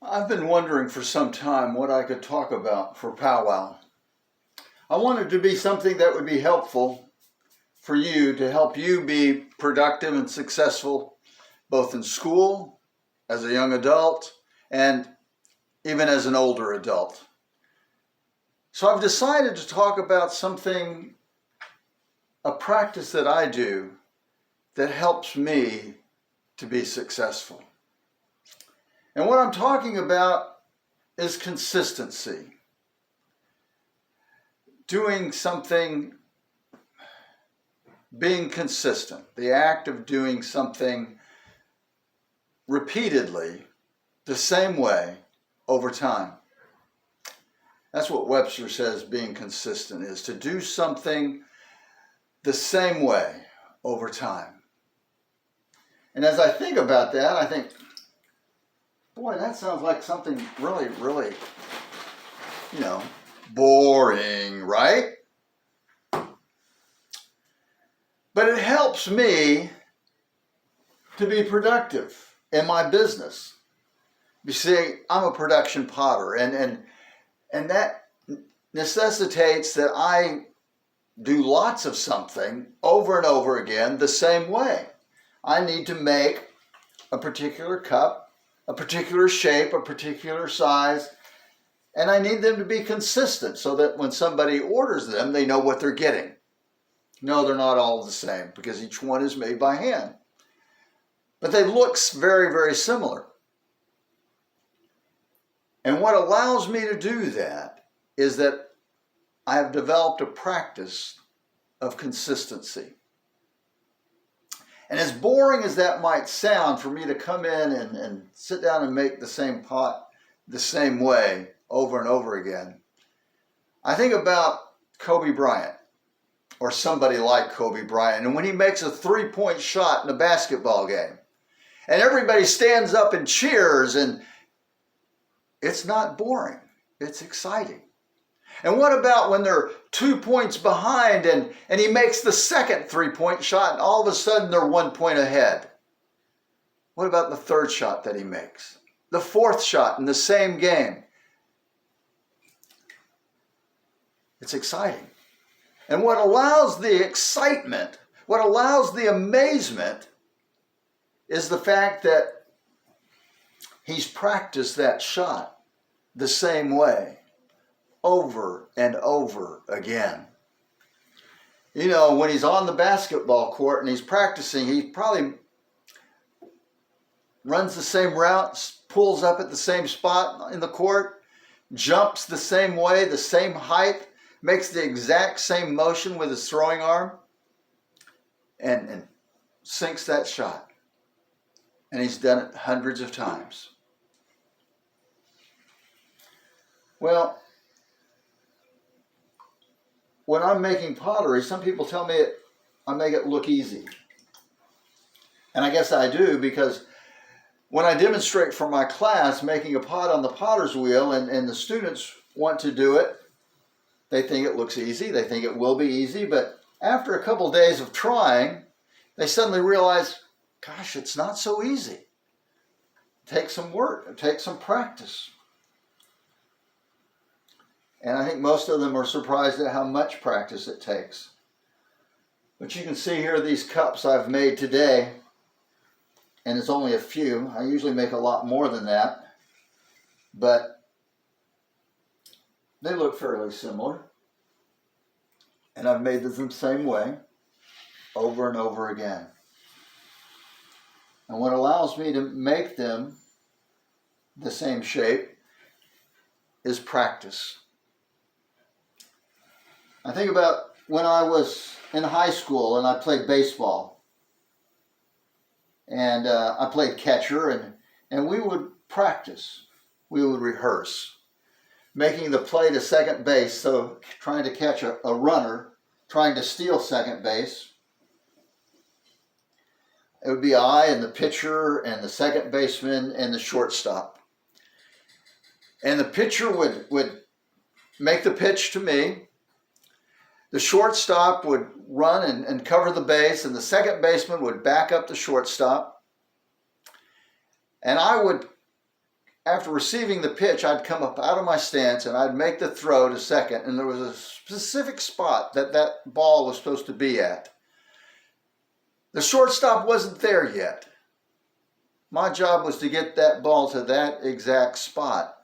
I've been wondering for some time what I could talk about for powwow. I wanted to be something that would be helpful for you to help you be productive and successful both in school, as a young adult, and even as an older adult. So I've decided to talk about something, a practice that I do that helps me to be successful. And what I'm talking about is consistency. Doing something, being consistent, the act of doing something repeatedly, the same way, over time. That's what Webster says being consistent is, to do something the same way over time. And as I think about that, I think, boy, that sounds like something really, boring, right? But it helps me to be productive in my business. You see, I'm a production potter, and that necessitates that I do lots of something over and over again the same way. I need to make a particular cup, a particular shape, a particular size, and I need them to be consistent so that when somebody orders them, they know what they're getting. No, they're not all the same because each one is made by hand. But they look very similar. And what allows me to do that is that I have developed a practice of consistency. And as boring as that might sound for me to come in and sit down and make the same pot the same way over and over again, I think about Kobe Bryant, or somebody like Kobe Bryant, and when he makes a three-point shot in a basketball game, and everybody stands up and cheers, and it's not boring, it's exciting. And what about when they're 2 points behind and he makes the second three-point shot and all of a sudden they're 1 point ahead? What about the third shot that he makes? The fourth shot in the same game? It's exciting. And what allows the excitement, what allows the amazement, is the fact that he's practiced that shot the same way over and over again. You know, when he's on the basketball court and he's practicing, he probably runs the same route, pulls up at the same spot in the court, jumps the same way, the same height, makes the exact same motion with his throwing arm, and sinks that shot. And he's done it hundreds of times. Well, when I'm making pottery, some people tell me I make it look easy. And I guess I do, because when I demonstrate for my class making a pot on the potter's wheel and the students want to do it, they think it looks easy, they think it will be easy, but after a couple of days of trying, they suddenly realize, gosh, it's not so easy. It takes some work, it takes some practice. And I think most of them are surprised at how much practice it takes. But you can see here these cups I've made today, and it's only a few. I usually make a lot more than that, but they look fairly similar. And I've made them the same way over and over again. And what allows me to make them the same shape is practice. I think about when I was in high school and I played baseball. And I played catcher, and we would practice. We would rehearse. Making the play to second base, so trying to catch a runner, trying to steal second base. It would be I and the pitcher and the second baseman and the shortstop. And the pitcher would make the pitch to me. The shortstop would run and cover the base, and the second baseman would back up the shortstop. And I would after receiving the pitch, I'd come up out of my stance and I'd make the throw to second, and there was a specific spot that that ball was supposed to be at. The shortstop wasn't there yet. My job was to get that ball to that exact spot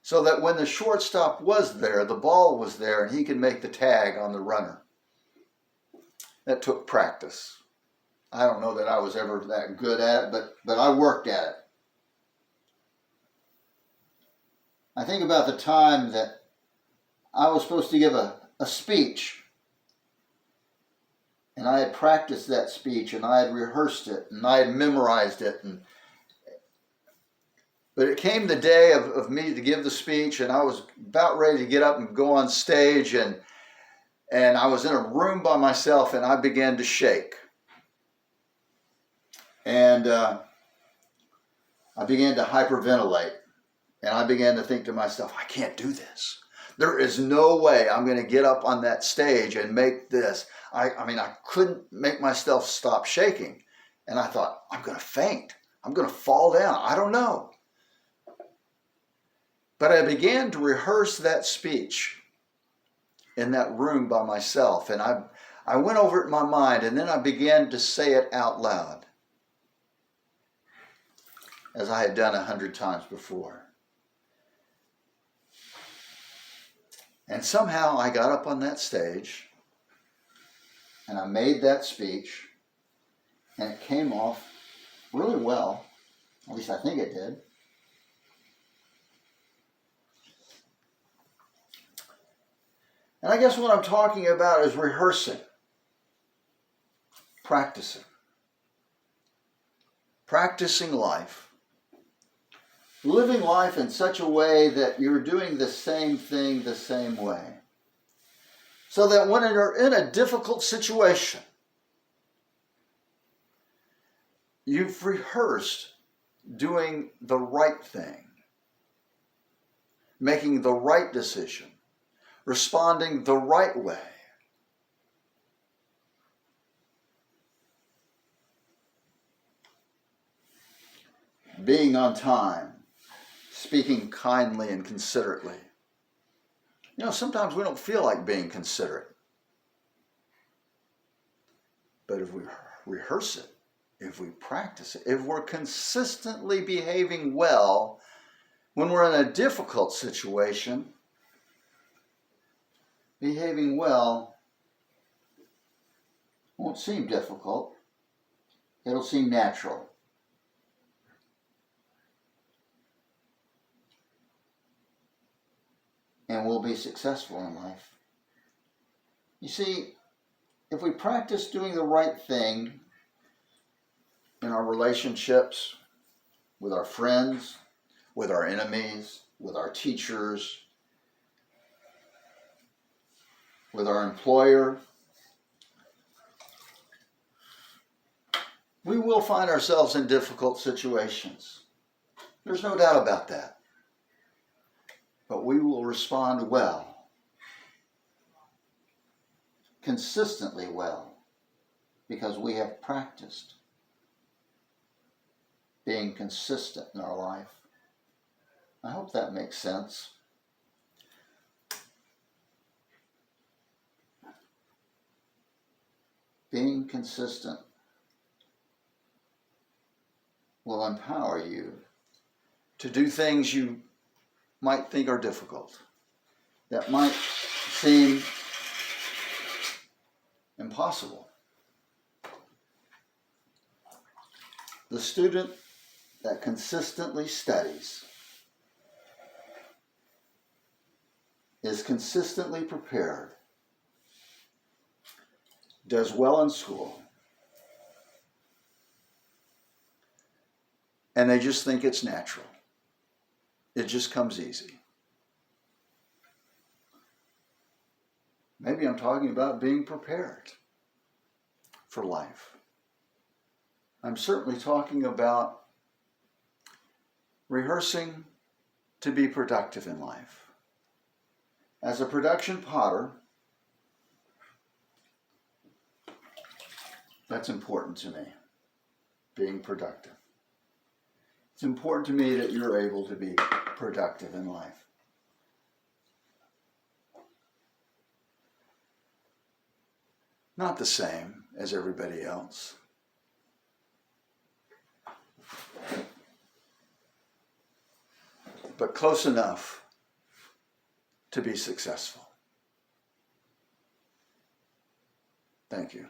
so that when the shortstop was there, the ball was there, and he could make the tag on the runner. That took practice. I don't know that I was ever that good at it, but I worked at it. I think about the time that I was supposed to give a speech, and I had practiced that speech, and I had rehearsed it, and I had memorized it. But it came the day of me to give the speech, and I was about ready to get up and go on stage, and I was in a room by myself, and I began to shake. And I began to hyperventilate, and I began to think to myself, I can't do this. There is no way I'm going to get up on that stage and make this. I mean, I couldn't make myself stop shaking. And I thought, I'm going to faint. I'm going to fall down. I don't know. But I began to rehearse that speech in that room by myself. And I went over it in my mind, and then I began to say it out loud, as I had done 100 times before. And somehow I got up on that stage, and I made that speech, and it came off really well. At least I think it did. And I guess what I'm talking about is rehearsing, practicing life, living life in such a way that you're doing the same thing the same way. So that when you're in a difficult situation, you've rehearsed doing the right thing, making the right decision, responding the right way. Being on time, speaking kindly and considerately. You know, sometimes we don't feel like being considerate. But if we rehearse it, if we practice it, if we're consistently behaving well when we're in a difficult situation, behaving well won't seem difficult. It'll seem natural. And we'll be successful in life. You see, if we practice doing the right thing in our relationships, with our friends, with our enemies, with our teachers, with our employer, we will find ourselves in difficult situations. There's no doubt about that. But we will respond well, consistently well, because we have practiced being consistent in our life. I hope that makes sense. Being consistent will empower you to do things you might think are difficult, that might seem impossible. The student that consistently studies is consistently prepared, does well in school, and they just think it's natural. It just comes easy. Maybe I'm talking about being prepared for life. I'm certainly talking about rehearsing to be productive in life. As a production potter, that's important to me, being productive. It's important to me that you're able to be productive in life. Not the same as everybody else. But close enough to be successful. Thank you.